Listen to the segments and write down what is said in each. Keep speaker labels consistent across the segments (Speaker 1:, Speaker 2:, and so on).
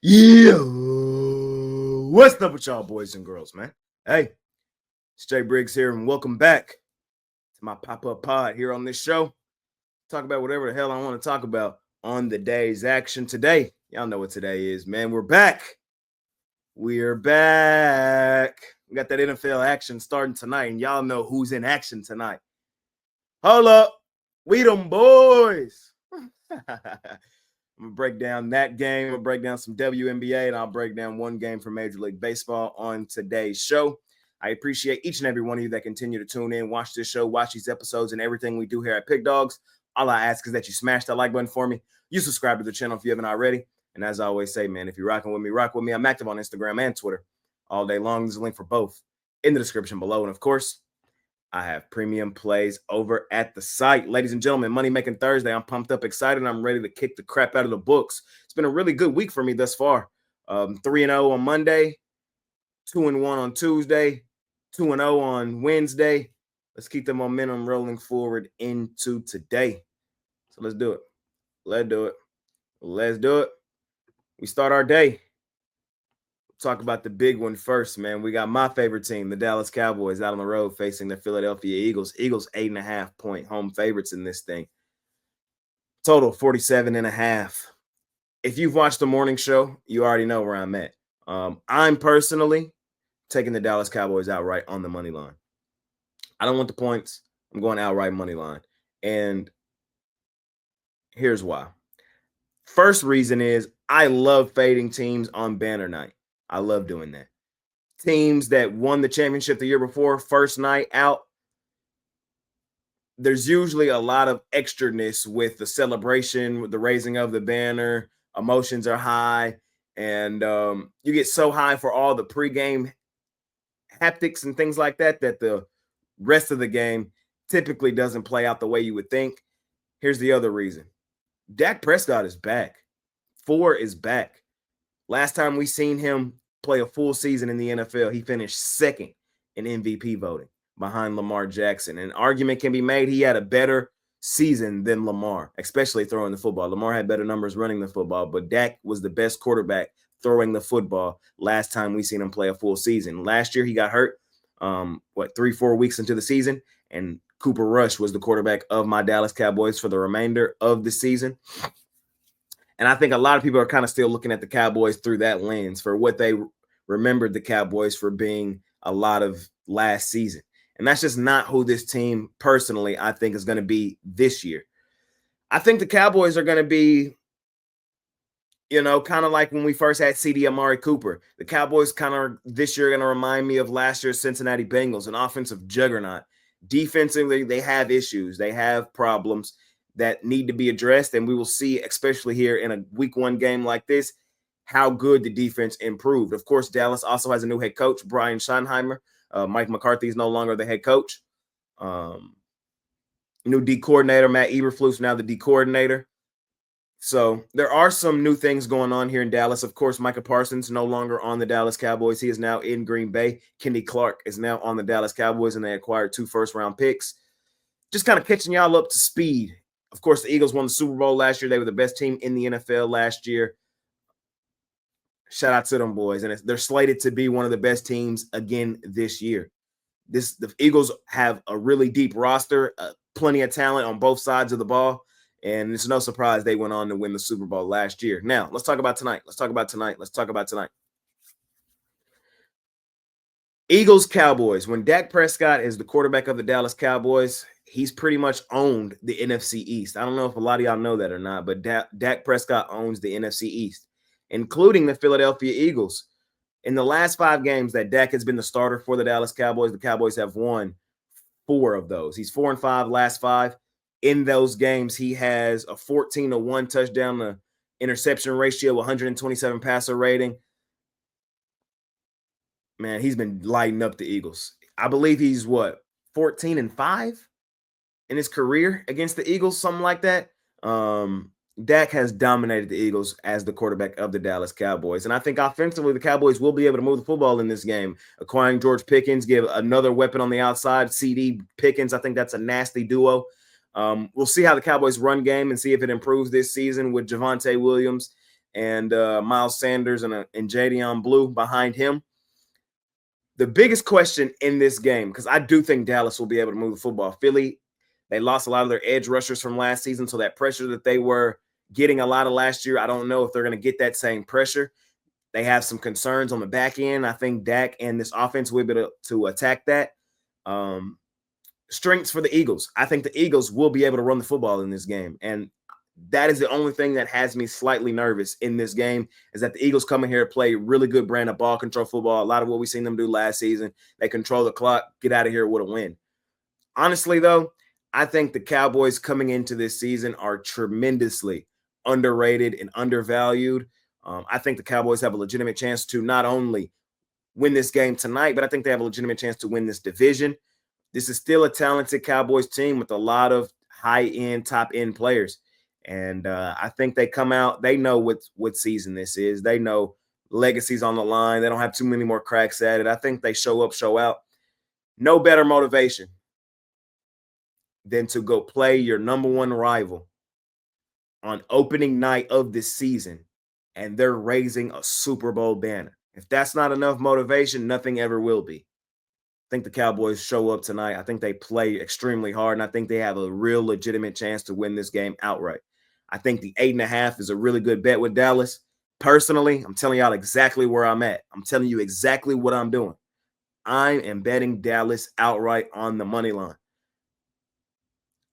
Speaker 1: Yeah, what's up with y'all boys and girls, man? Hey, it's Jay Briggs here, and welcome back to my pop-up pod here on this show. Talk about whatever the hell I want to talk about on the day's action today. Y'all know what today is, man. We're back. We're back. We got that NFL action starting tonight, and y'all know who's in action tonight. Hold up. We them boys. I'm going to break down that game. I'll break down some WNBA, and I'll break down one game from Major League Baseball on today's show. I appreciate each and every one of you that continue to tune in, watch this show, watch these episodes, and everything we do here at Pickdawgz. All I ask is that you smash that like button for me. You subscribe to the channel if you haven't already. And as I always say, man, if you're rocking with me, rock with me. I'm active on Instagram and Twitter all day long. There's a link for both in the description below. And, of course, I have premium plays over at the site. Ladies and gentlemen, Money Making Thursday. I'm pumped up, excited. I'm ready to kick the crap out of the books. It's been a really good week for me thus far. 3-0 on Monday, 2-1 on Tuesday, 2-0 on Wednesday. Let's keep the momentum rolling forward into today. So let's do it. Let's do it. Let's do it. We start our day. Talk about the big one first, man. We got my favorite team, the Dallas Cowboys, out on the road facing the Philadelphia Eagles. Eagles 8.5-point home favorites in this thing. Total 47.5. If you've watched the morning show, you already know where I'm at. I'm personally taking the Dallas Cowboys outright on the money line. I don't want the points. I'm going outright money line. And here's why. First reason is I love fading teams on banner night. I love doing that. Teams that won the championship the year before, first night out, there's usually a lot of extraness with the celebration, with the raising of the banner. Emotions are high, and you get so high for all the pregame haptics and things like that that the rest of the game typically doesn't play out the way you would think. Here's the other reason. Dak Prescott is back. 4 is back. Last time we seen him play a full season in the NFL, he finished second in MVP voting behind Lamar Jackson. An argument can be made he had a better season than Lamar, especially throwing the football. Lamar had better numbers running the football, but Dak was the best quarterback throwing the football last time we seen him play a full season. Last year he got hurt, 3-4 weeks into the season, and Cooper Rush was the quarterback of my Dallas Cowboys for the remainder of the season. And I think a lot of people are kind of still looking at the Cowboys through that lens for what they remembered the Cowboys for being a lot of last season. And that's just not who this team personally, I think, is going to be this year. I think the Cowboys are going to be, kind of like when we first had C.D. Amari Cooper. The Cowboys kind of this year are going to remind me of last year's Cincinnati Bengals, an offensive juggernaut. Defensively, they have issues. They have problems that need to be addressed, and we will see, especially here in a week 1 game like this, how good the defense improved. Of course, Dallas also has a new head coach, Brian Schottenheimer. Mike McCarthy is no longer the head coach. New D coordinator, Matt Eberflus, now the D coordinator. So there are some new things going on here in Dallas. Of course, Micah Parsons no longer on the Dallas Cowboys. He is now in Green Bay. Kenny Clark is now on the Dallas Cowboys, and they acquired 2 first-round picks. Just kind of catching y'all up to speed. Of course, the Eagles won the Super Bowl last year. They were the best team in the NFL last year. Shout out to them boys. And they're slated to be one of the best teams again this year. The Eagles have a really deep roster, plenty of talent on both sides of the ball. And it's no surprise they went on to win the Super Bowl last year. Now, let's talk about tonight. Eagles, Cowboys. When Dak Prescott is the quarterback of the Dallas Cowboys, he's pretty much owned the NFC East. I don't know if a lot of y'all know that or not, but Dak Prescott owns the NFC East, including the Philadelphia Eagles. In the last 5 games that Dak has been the starter for the Dallas Cowboys, the Cowboys have won 4 of those. He's 4-5 last 5. In those games, he has a 14-1 touchdown to interception ratio, 127 passer rating. Man, he's been lighting up the Eagles. I believe he's 14-5 in his career against the Eagles, something like that. Dak has dominated the Eagles as the quarterback of the Dallas Cowboys. And I think offensively, the Cowboys will be able to move the football in this game. Acquiring George Pickens, give another weapon on the outside, CD Pickens. I think that's a nasty duo. We'll see how the Cowboys run game and see if it improves this season with Javonte Williams and Miles Sanders and Jadeon Blue behind him. The biggest question in this game, because I do think Dallas will be able to move the football. Philly, they lost a lot of their edge rushers from last season, so that pressure that they were getting a lot of last year, I don't know if they're going to get that same pressure. They have some concerns on the back end. I think Dak and this offense will be able to attack that. Strengths for the Eagles. I think the Eagles will be able to run the football in this game. And that is the only thing that has me slightly nervous in this game, is that the Eagles come in here to play really good brand of ball control football. A lot of what we've seen them do last season. They control the clock, get out of here with a win. Honestly, though, I think the Cowboys coming into this season are tremendously underrated and undervalued. I think the Cowboys have a legitimate chance to not only win this game tonight, but I think they have a legitimate chance to win this division. This is still a talented Cowboys team with a lot of high-end, top-end players. And I think they come out, they know what season this is. They know legacy's on the line. They don't have too many more cracks at it. I think they show up, show out. No better motivation than to go play your number one rival on opening night of this season, and they're raising a Super Bowl banner. If that's not enough motivation, nothing ever will be. I think the Cowboys show up tonight. I think they play extremely hard, and I think they have a real legitimate chance to win this game outright. I think the 8.5 is a really good bet with Dallas. Personally, I'm telling y'all exactly where I'm at. I'm telling you exactly what I'm doing. I am betting Dallas outright on the money line.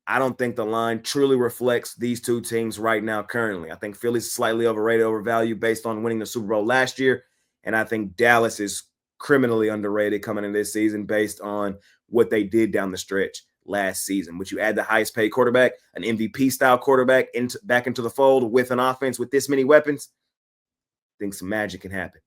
Speaker 1: I don't think the line truly reflects these two teams right now currently. I think Philly's slightly overrated, overvalued based on winning the Super Bowl last year, and I think Dallas is criminally underrated coming in this season based on what they did down the stretch last season. But you add the highest paid quarterback, an MVP style quarterback back into the fold with an offense with this many weapons, I think some magic can happen.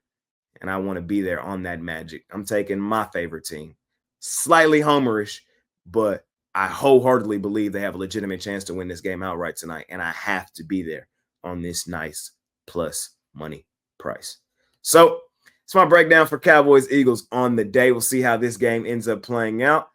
Speaker 1: And I want to be there on that magic. I'm taking my favorite team. Slightly homerish, but I wholeheartedly believe they have a legitimate chance to win this game outright tonight. And I have to be there on this nice plus money price. So it's my breakdown for Cowboys Eagles on the day. We'll see how this game ends up playing out.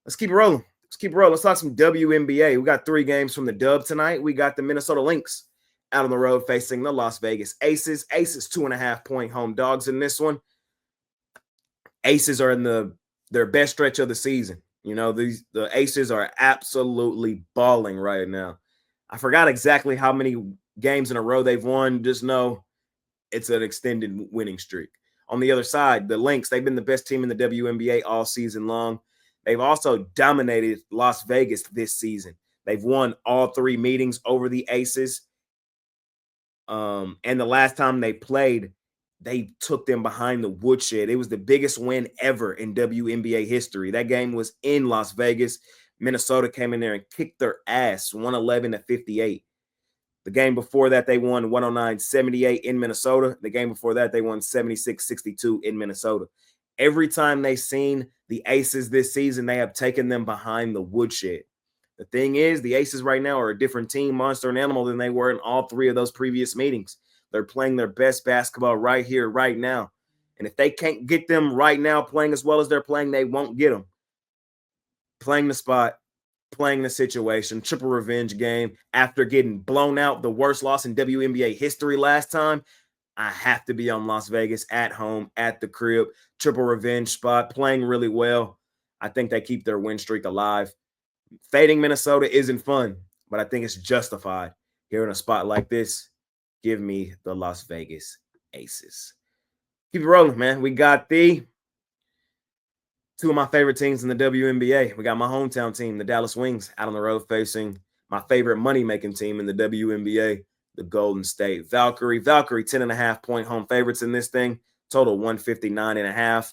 Speaker 1: Let's keep it rolling. Let's talk some WNBA. We got 3 games from the dub tonight. We got the Minnesota Lynx out on the road facing the Las Vegas Aces. Aces 2.5-point home dogs in this one. Aces are in their best stretch of the season. You know, the Aces are absolutely balling right now. I forgot exactly how many games in a row they've won. Just know it's an extended winning streak. On the other side, the Lynx, they've been the best team in the WNBA all season long. They've also dominated Las Vegas this season. They've won all 3 meetings over the Aces. And the last time they played, they took them behind the woodshed. It was the biggest win ever in WNBA history. That game was in Las Vegas. Minnesota came in there and kicked their ass, 111-58. The game before that, they won 109-78 in Minnesota. The game before that, they won 76-62 in Minnesota. Every time they've seen the Aces this season, they have taken them behind the woodshed. The thing is, the Aces right now are a different team, monster and animal, than they were in all 3 of those previous meetings. They're playing their best basketball right here, right now. And if they can't get them right now playing as well as they're playing, they won't get them. Playing the spot, playing the situation, triple revenge game. After getting blown out, the worst loss in WNBA history last time, I have to be on Las Vegas at home, at the crib, triple revenge spot, playing really well. I think they keep their win streak alive. Fading Minnesota isn't fun, but I think it's justified here in a spot like this. Give me the Las Vegas Aces. Keep it rolling, man. We got the 2 of my favorite teams in the WNBA. We got my hometown team, the Dallas Wings, out on the road facing my favorite money-making team in the WNBA, the Golden State Valkyrie. Valkyrie, 10.5-point home favorites in this thing. Total 159.5.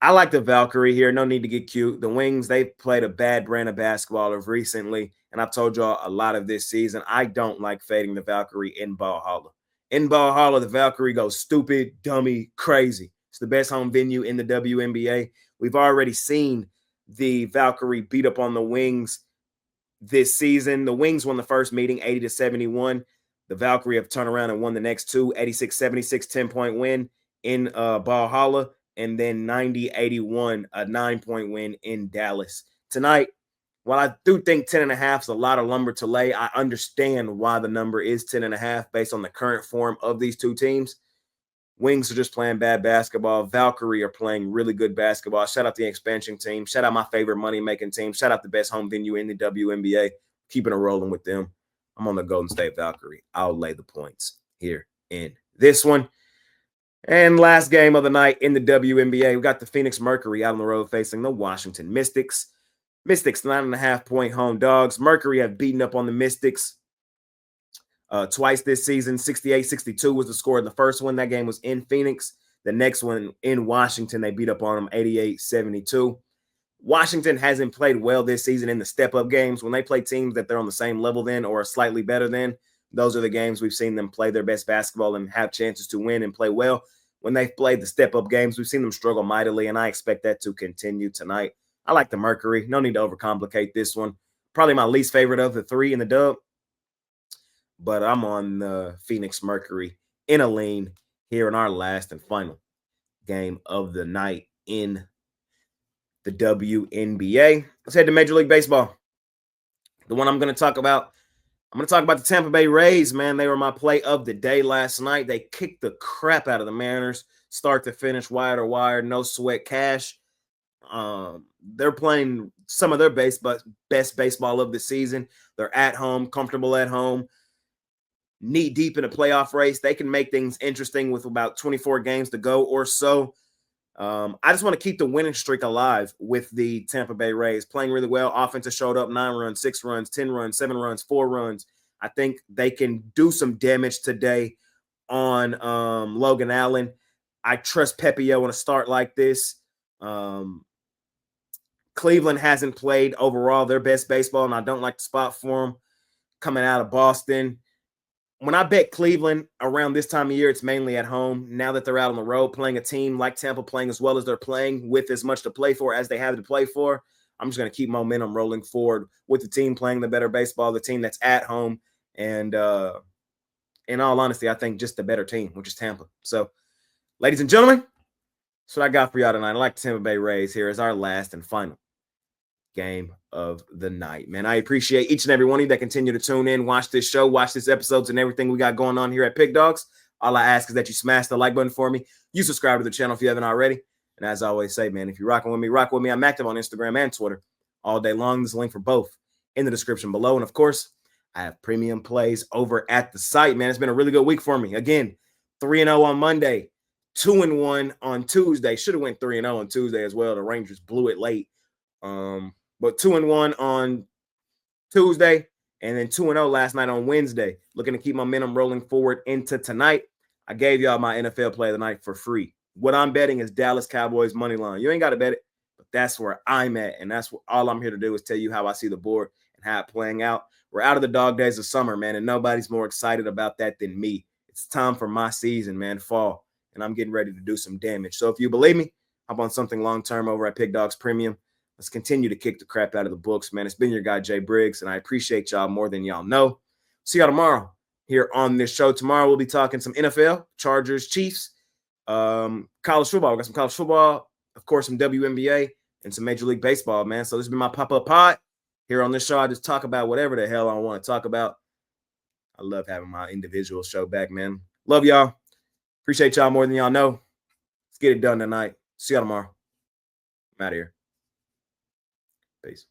Speaker 1: I like the Valkyrie here. No need to get cute. The Wings, they've played a bad brand of basketball recently, and I've told y'all a lot of this season. I don't like fading the Valkyrie in Valhalla. In Valhalla, the Valkyrie goes stupid, dummy, crazy. It's the best home venue in the WNBA. We've already seen the Valkyrie beat up on the Wings this season. The Wings won the first meeting 80-71. The Valkyrie have turned around and won the next 2, 86-76, 10-point win in Valhalla. And then 90-81, a 9-point win in Dallas. Tonight, While I do think 10.5 is a lot of lumber to lay, I understand why the number is 10.5 based on the current form of these two teams. Wings are just playing bad basketball. Valkyrie are playing really good basketball. Shout out the expansion team. Shout out my favorite money-making team. Shout out the best home venue in the WNBA. Keeping it rolling with them. I'm on the Golden State Valkyrie. I'll lay the points here in this one. And last game of the night in the WNBA, we got the Phoenix Mercury out on the road facing the Washington Mystics. Mystics, 9.5-point home dogs. Mercury have beaten up on the Mystics twice this season. 68-62 was the score of the first one. That game was in Phoenix. The next one in Washington, they beat up on them 88-72. Washington hasn't played well this season in the step-up games. When they play teams that they're on the same level than or slightly better than, those are the games we've seen them play their best basketball and have chances to win and play well. When they've played the step-up games, we've seen them struggle mightily, and I expect that to continue tonight. I like the Mercury. No need to overcomplicate this one. Probably my least favorite of the three in the dub. But I'm on the Phoenix Mercury in a lean here in our last and final game of the night in the WNBA. Let's head to Major League Baseball. The one I'm going to talk about, the Tampa Bay Rays, man. They were my play of the day last night. They kicked the crap out of the Mariners, start to finish, wire to wire, no sweat cash. They're playing some of their best baseball of the season. They're at home, comfortable at home, knee deep in a playoff race. They can make things interesting with about 24 games to go or so. I just want to keep the winning streak alive with the Tampa Bay Rays. Playing really well. Offense has showed up 9 runs, 6 runs, 10 runs, 7 runs, 4 runs. I think they can do some damage today on Logan Allen. I trust Pepio in a start like this. Cleveland hasn't played overall their best baseball, and I don't like the spot for them coming out of Boston. When I bet Cleveland around this time of year, it's mainly at home. Now that they're out on the road playing a team like Tampa, playing as well as they're playing with as much to play for as they have to play for, I'm just going to keep momentum rolling forward with the team playing the better baseball, the team that's at home. And in all honesty, I think just the better team, which is Tampa. So, ladies and gentlemen, that's what I got for y'all tonight. I like the Tampa Bay Rays here as our last and final game of the night, man. I appreciate each and every one of you that continue to tune in, watch this show, watch this episodes and everything we got going on here at Pickdawgz. All I ask is that you smash the like button for me. You subscribe to the channel if you haven't already. And as I always say, man, if you're rocking with me, rock with me. I'm active on Instagram and Twitter all day long. There's a link for both in the description below. And of course, I have premium plays over at the site, man. It's been a really good week for me. Again, 3-0 on Monday, 2-1 on Tuesday. Should have went 3-0 on Tuesday as well. The Rangers blew it late. But 2-1 on Tuesday, and then 2-0 last night on Wednesday. Looking to keep momentum rolling forward into tonight. I gave y'all my NFL play of the night for free. What I'm betting is Dallas Cowboys money line. You ain't got to bet it, but that's where I'm at, and that's what all I'm here to do is tell you how I see the board and how it's playing out. We're out of the dog days of summer, man, and nobody's more excited about that than me. It's time for my season, man, fall, and I'm getting ready to do some damage. So if you believe me, hop on something long-term over at Pickdawgz Premium. Let's continue to kick the crap out of the books, man. It's been your guy, Jay Briggs, and I appreciate y'all more than y'all know. See y'all tomorrow here on this show. Tomorrow we'll be talking some NFL, Chargers, Chiefs, college football. We got some college football, of course, some WNBA, and some Major League Baseball, man. So this has been my pop-up pod. Here on this show, I just talk about whatever the hell I want to talk about. I love having my individual show back, man. Love y'all. Appreciate y'all more than y'all know. Let's get it done tonight. See y'all tomorrow. I'm out of here. Peace.